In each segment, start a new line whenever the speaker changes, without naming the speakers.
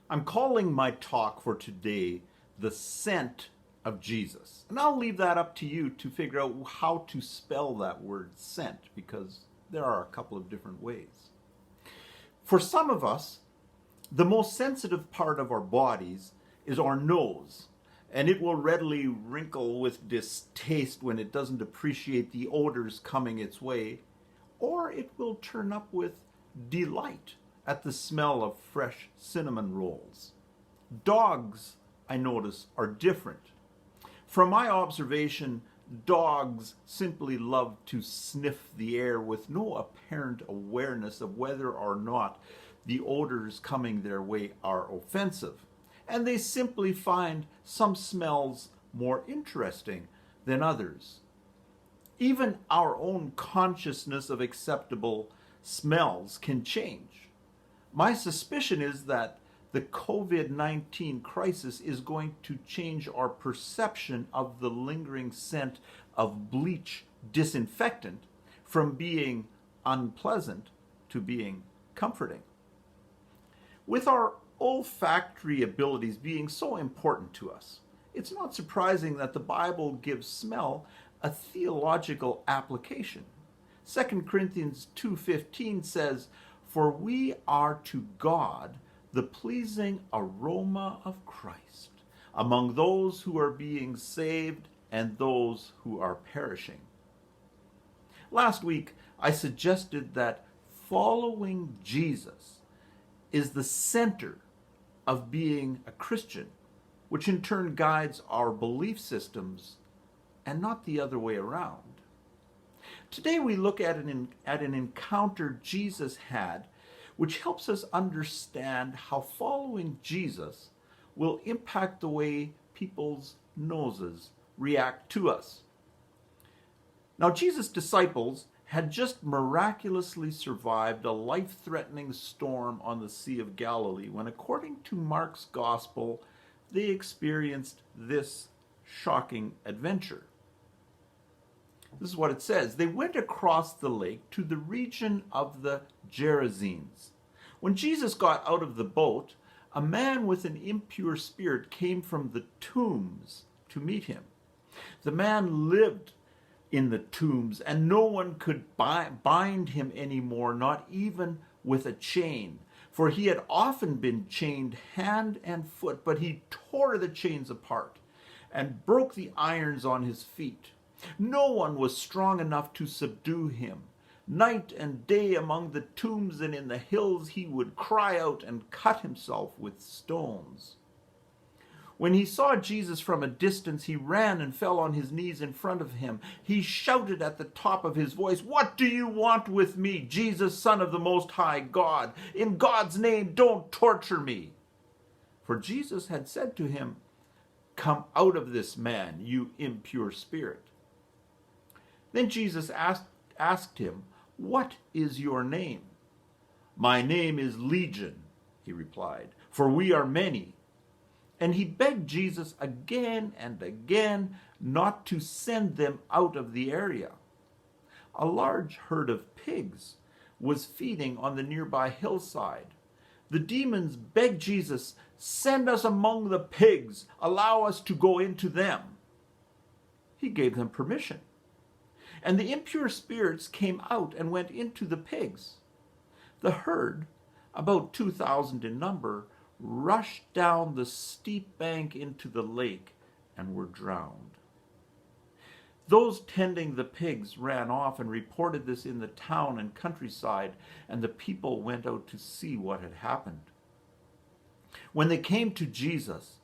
I'm calling my talk for today The Scent of Jesus. And I'll leave that up to you to figure out how to spell that word scent, because there are a couple of different ways. For some of us, the most sensitive part of our bodies is our nose, and it will readily wrinkle with distaste when it doesn't appreciate the odors coming its way, or it will turn up with delight at the smell of fresh cinnamon rolls. Dogs, I notice, are different. From my observation, dogs simply love to sniff the air with no apparent awareness of whether or not the odors coming their way are offensive. And they simply find some smells more interesting than others. Even our own consciousness of acceptable smells can change. My suspicion is that the COVID-19 crisis is going to change our perception of the lingering scent of bleach disinfectant from being unpleasant to being comforting. With our olfactory abilities being so important to us, it's not surprising that the Bible gives smell a theological application. 2 Corinthians 2:15 says, "For we are to God the pleasing aroma of Christ among those who are being saved and those who are perishing." Last week, I suggested that following Jesus is the center of being a Christian, which in turn guides our belief systems and not the other way around. Today we look at an encounter Jesus had, which helps us understand how following Jesus will impact the way people's noses react to us. Now, Jesus' disciples had just miraculously survived a life-threatening storm on the Sea of Galilee when, according to Mark's Gospel, they experienced this shocking adventure. This is what it says. They went across the lake to the region of the Gerasenes. When Jesus got out of the boat, a man with an impure spirit came from the tombs to meet him. The man lived in the tombs, and no one could bind him anymore, not even with a chain. For he had often been chained hand and foot, but he tore the chains apart and broke the irons on his feet. No one was strong enough to subdue him. Night and day among the tombs and in the hills he would cry out and cut himself with stones. When he saw Jesus from a distance, he ran and fell on his knees in front of him. He shouted at the top of his voice, "What do you want with me, Jesus, Son of the Most High God? In God's name, don't torture me." For Jesus had said to him, "Come out of this man, you impure spirit." Then Jesus asked him, "What is your name?" "My name is Legion," he replied, "for we are many." And he begged Jesus again and again not to send them out of the area. A large herd of pigs was feeding on the nearby hillside. The demons begged Jesus, "Send us among the pigs, allow us to go into them." He gave them permission. And the impure spirits came out and went into the pigs. The herd, about 2,000 in number, rushed down the steep bank into the lake and were drowned. Those tending the pigs ran off and reported this in the town and countryside, and the people went out to see what had happened. When they came to Jesus,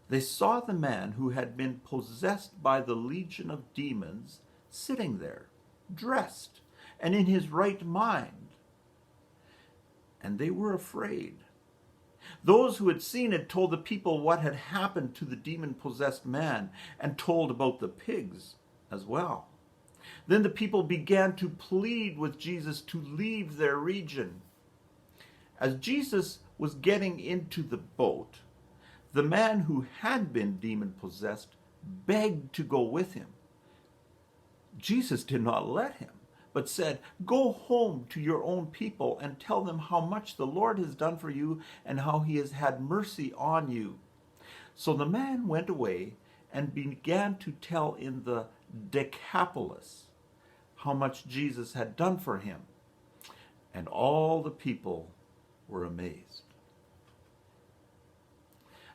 they saw the man who had been possessed by the legion of demons sitting there, dressed and in his right mind. And they were afraid. Those who had seen it told the people what had happened to the demon-possessed man and told about the pigs as well. Then the people began to plead with Jesus to leave their region. As Jesus was getting into the boat, the man who had been demon-possessed begged to go with him. Jesus did not let him, but said, "Go home to your own people and tell them how much the Lord has done for you and how he has had mercy on you." So the man went away and began to tell in the Decapolis how much Jesus had done for him. And all the people were amazed.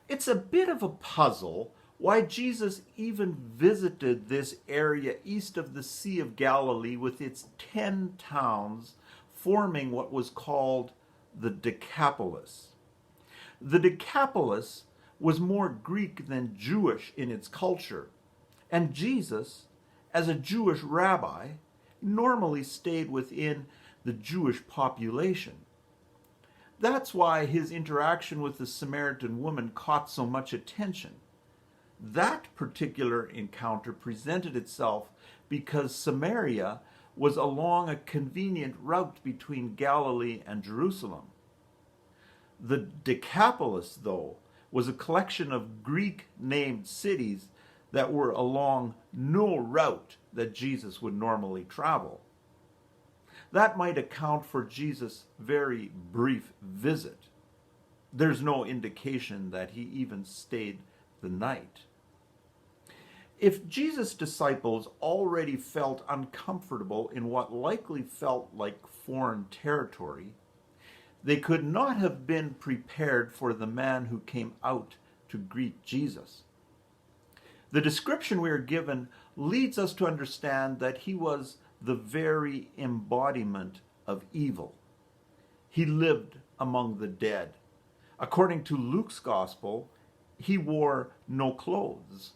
It's a bit of a puzzle why Jesus even visited this area east of the Sea of Galilee with its 10 towns forming what was called the Decapolis. The Decapolis was more Greek than Jewish in its culture, and Jesus, as a Jewish rabbi, normally stayed within the Jewish population. That's why his interaction with the Samaritan woman caught so much attention. That particular encounter presented itself because Samaria was along a convenient route between Galilee and Jerusalem. The Decapolis, though, was a collection of Greek-named cities that were along no route that Jesus would normally travel. That might account for Jesus' very brief visit. There's no indication that he even stayed the night. If Jesus' disciples already felt uncomfortable in what likely felt like foreign territory, they could not have been prepared for the man who came out to greet Jesus. The description we are given leads us to understand that he was the very embodiment of evil. He lived among the dead. According to Luke's gospel, he wore no clothes.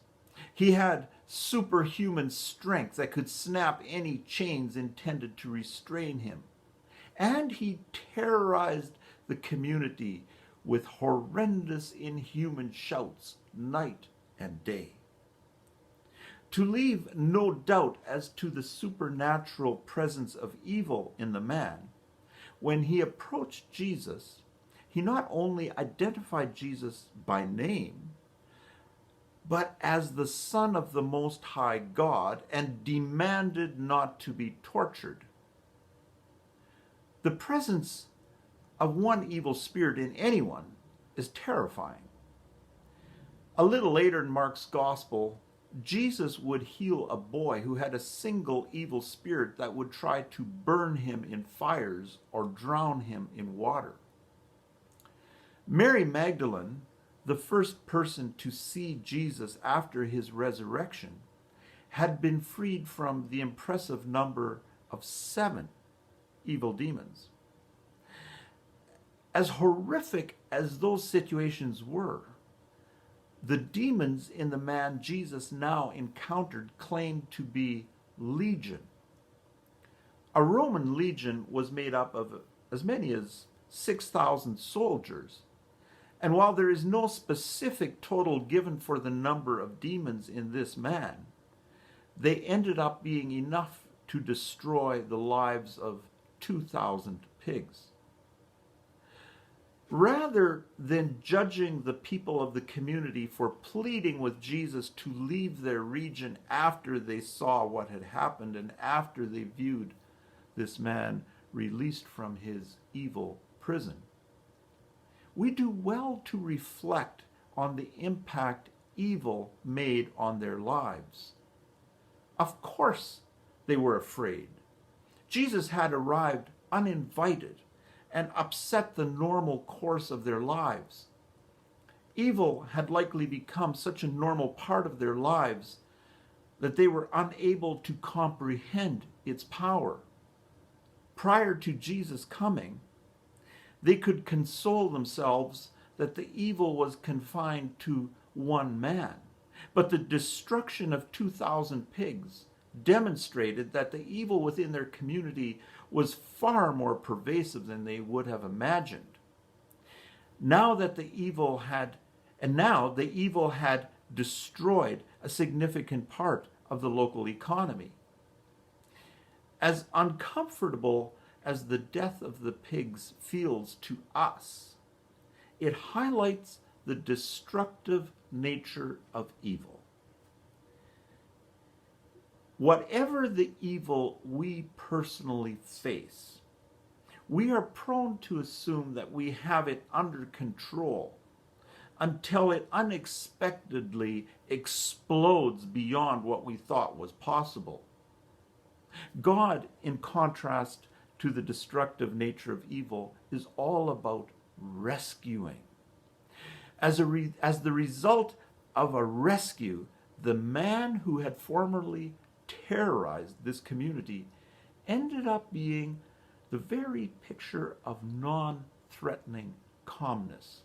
He had superhuman strength that could snap any chains intended to restrain him. And he terrorized the community with horrendous, inhuman shouts night and day. To leave no doubt as to the supernatural presence of evil in the man, when he approached Jesus, he not only identified Jesus by name, but as the Son of the Most High God, and demanded not to be tortured. The presence of one evil spirit in anyone is terrifying. A little later in Mark's gospel, Jesus would heal a boy who had a single evil spirit that would try to burn him in fires or drown him in water. Mary Magdalene, the first person to see Jesus after his resurrection, had been freed from the impressive number of 7 evil demons. As horrific as those situations were, the demons in the man Jesus now encountered claimed to be legion. A Roman legion was made up of as many as 6,000 soldiers, and while there is no specific total given for the number of demons in this man, they ended up being enough to destroy the lives of 2,000 pigs. Rather than judging the people of the community for pleading with Jesus to leave their region after they saw what had happened and after they viewed this man released from his evil prison, we do well to reflect on the impact evil made on their lives. Of course, they were afraid. Jesus had arrived uninvited and upset the normal course of their lives. Evil had likely become such a normal part of their lives that they were unable to comprehend its power. Prior to Jesus' coming, they could console themselves that the evil was confined to one man, but the destruction of 2,000 pigs demonstrated that the evil within their community was far more pervasive than they would have imagined. Now the evil had destroyed a significant part of the local economy. As uncomfortable as the death of the pigs feels to us, it highlights the destructive nature of evil. Whatever the evil we personally face, we are prone to assume that we have it under control until it unexpectedly explodes beyond what we thought was possible. God, in contrast to the destructive nature of evil, is all about rescuing. As the result of a rescue, the man who had formerly terrorized this community ended up being the very picture of non-threatening calmness.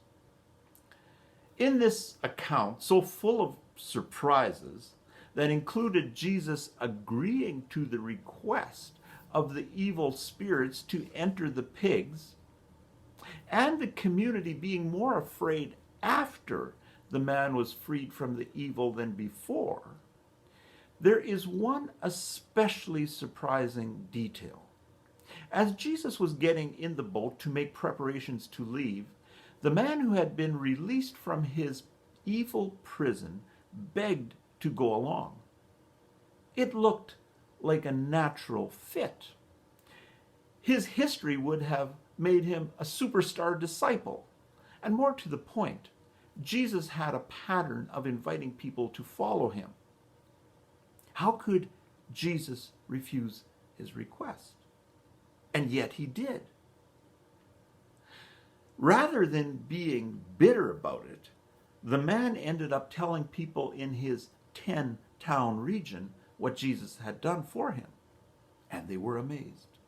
In this account, so full of surprises, that included Jesus agreeing to the request of the evil spirits to enter the pigs, and the community being more afraid after the man was freed from the evil than before, there is one especially surprising detail. As Jesus was getting in the boat to make preparations to leave, the man who had been released from his evil prison begged to go along. It looked like a natural fit. His history would have made him a superstar disciple. And more to the point, Jesus had a pattern of inviting people to follow him. How could Jesus refuse his request? And yet he did. Rather than being bitter about it, the man ended up telling people in his 10-town region what Jesus had done for him, and they were amazed.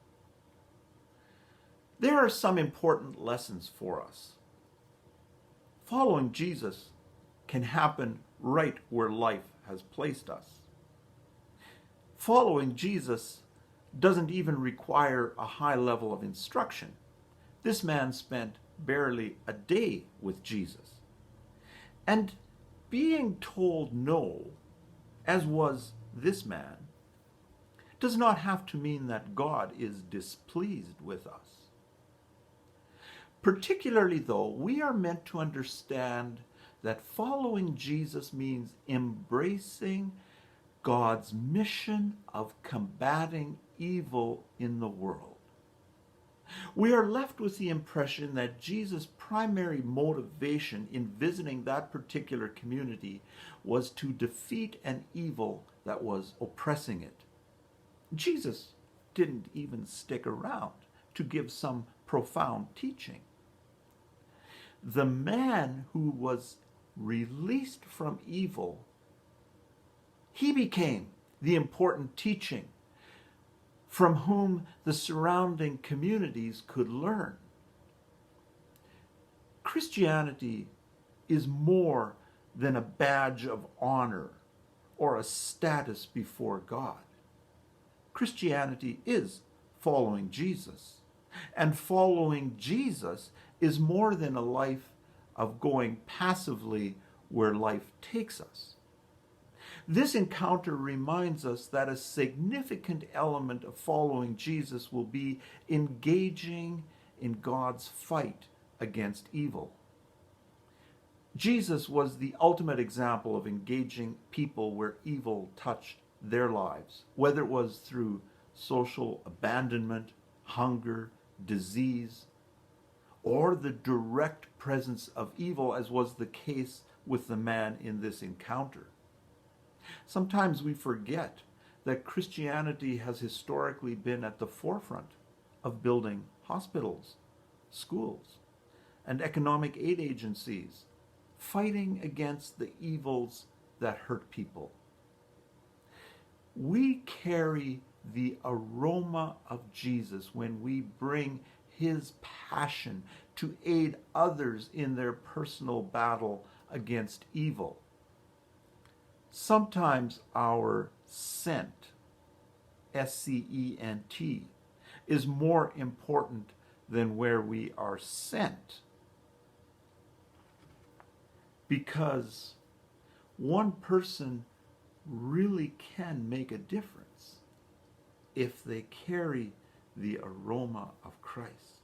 There are some important lessons for us. Following Jesus can happen right where life has placed us. Following Jesus doesn't even require a high level of instruction. This man spent barely a day with Jesus. And being told no, as was this man, does not have to mean that God is displeased with us. Particularly though, we are meant to understand that following Jesus means embracing God's mission of combating evil in the world. We are left with the impression that Jesus' primary motivation in visiting that particular community was to defeat an evil that was oppressing it. Jesus didn't even stick around to give some profound teaching. The man who was released from evil, he became the important teaching from whom the surrounding communities could learn. Christianity is more than a badge of honor or a status before God. Christianity is following Jesus. And following Jesus is more than a life of going passively where life takes us. This encounter reminds us that a significant element of following Jesus will be engaging in God's fight against evil. Jesus was the ultimate example of engaging people where evil touched their lives, whether it was through social abandonment, hunger, disease, or the direct presence of evil, as was the case with the man in this encounter. Sometimes we forget that Christianity has historically been at the forefront of building hospitals, schools, and economic aid agencies, fighting against the evils that hurt people. We carry the aroma of Jesus when we bring his passion to aid others in their personal battle against evil. Sometimes our scent, S-C-E-N-T, is more important than where we are sent. Because one person really can make a difference if they carry the aroma of Christ.